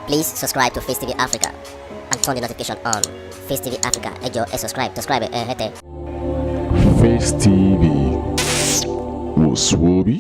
Please subscribe to Face TV Africa and turn the notification on. Face TV Africa, ẹ jọ̀ọ́ ẹ subscribe hete. Face TV wò sùwòbí.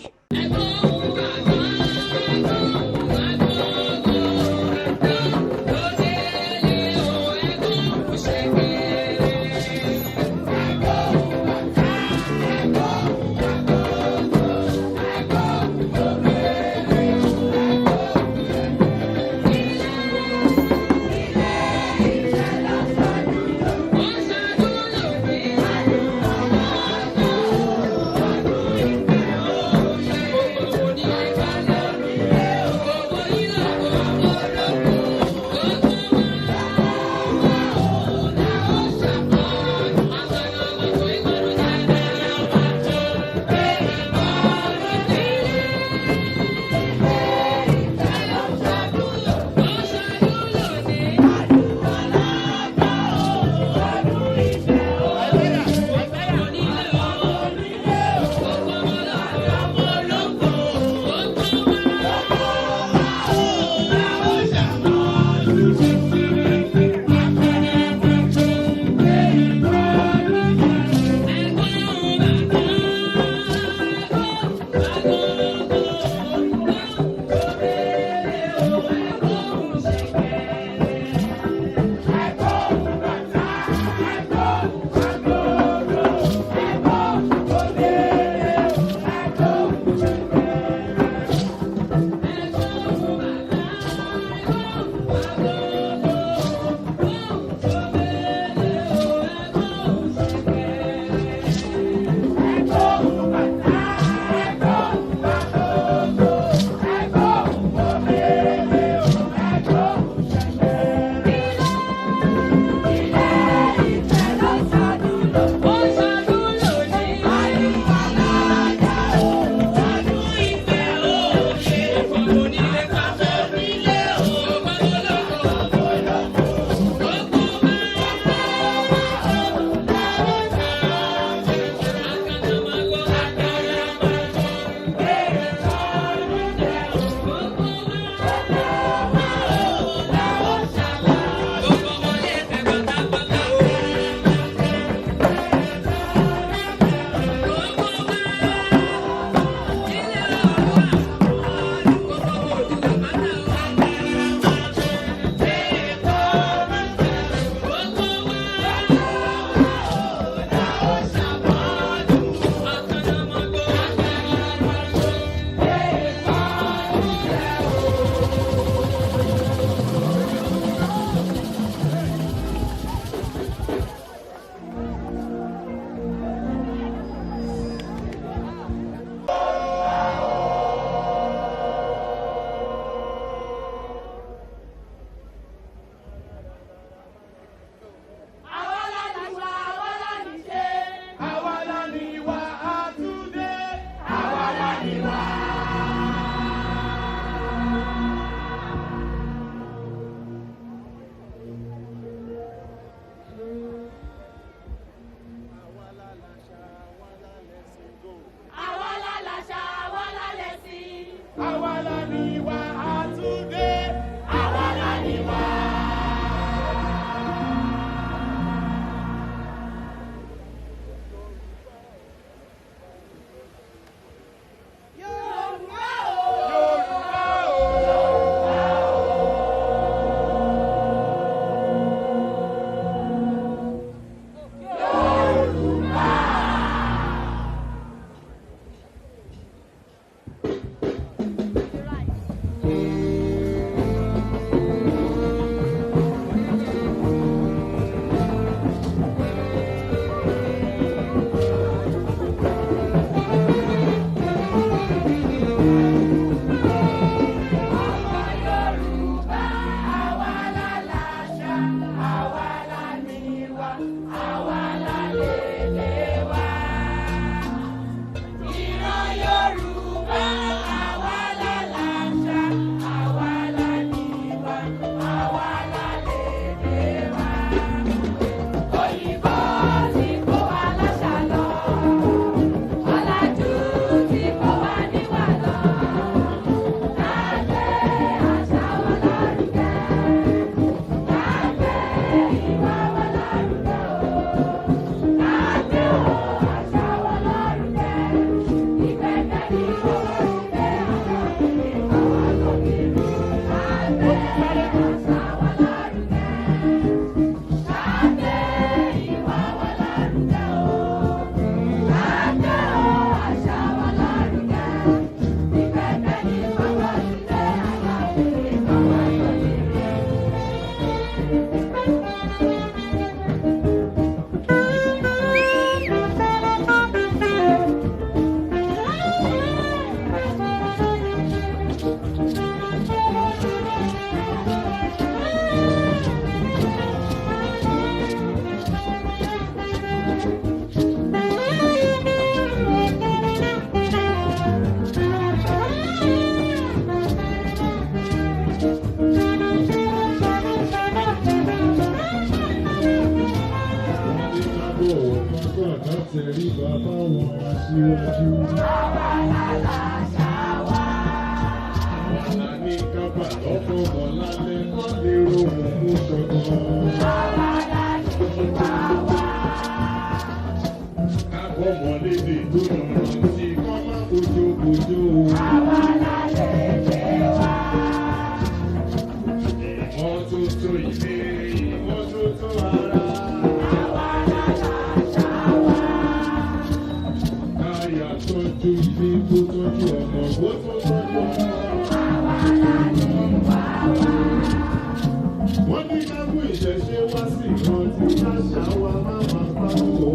Wọ́n ní ká mú ìṣẹ̀ṣe wá sí ìrántí káṣà wa máa máa pa owó.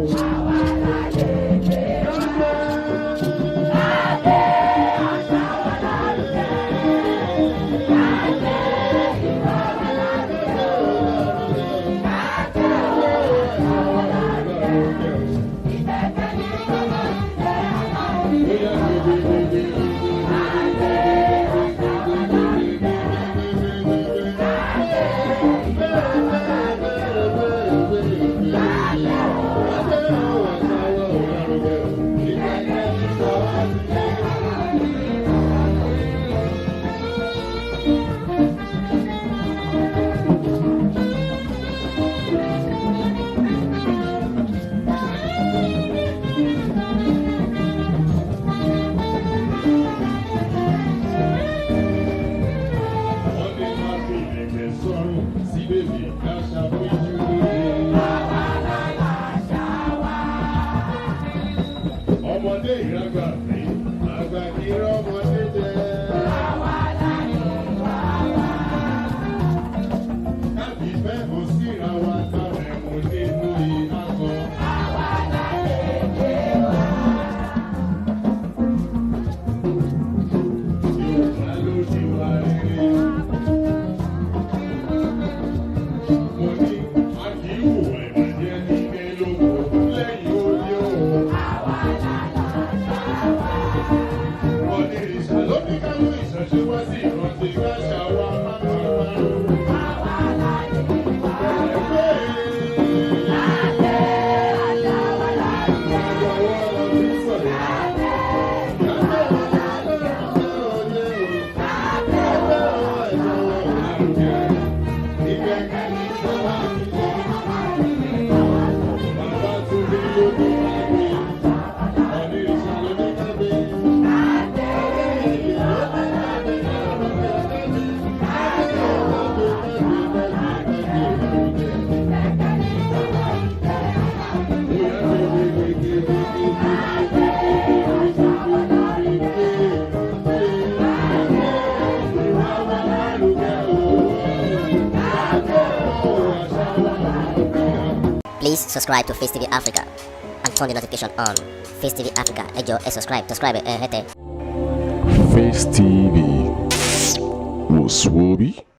Ọmọdé ìragbà mi, àgbà kì í rọ́mọdé jẹ. Kábí fẹ́ hàn síra wa táwọn ẹ̀mú nínú iná kan. Yorùbá ló ti wà rere. Mo ní a kì í hùwà ìbàjẹ́ nílé lóko lẹ́yìn òde o. Onírìṣà ló ní ká mú ìṣẹ̀ṣe wá sí ìrántí káṣà wa máa máa parọ́. Please subscribe to Face TV Africa and turn the notification on. Face TV Africa, ẹ jọ̀ọ́ ẹ subscribe ẹ hẹ́tẹ̀. Face TV was Swoby.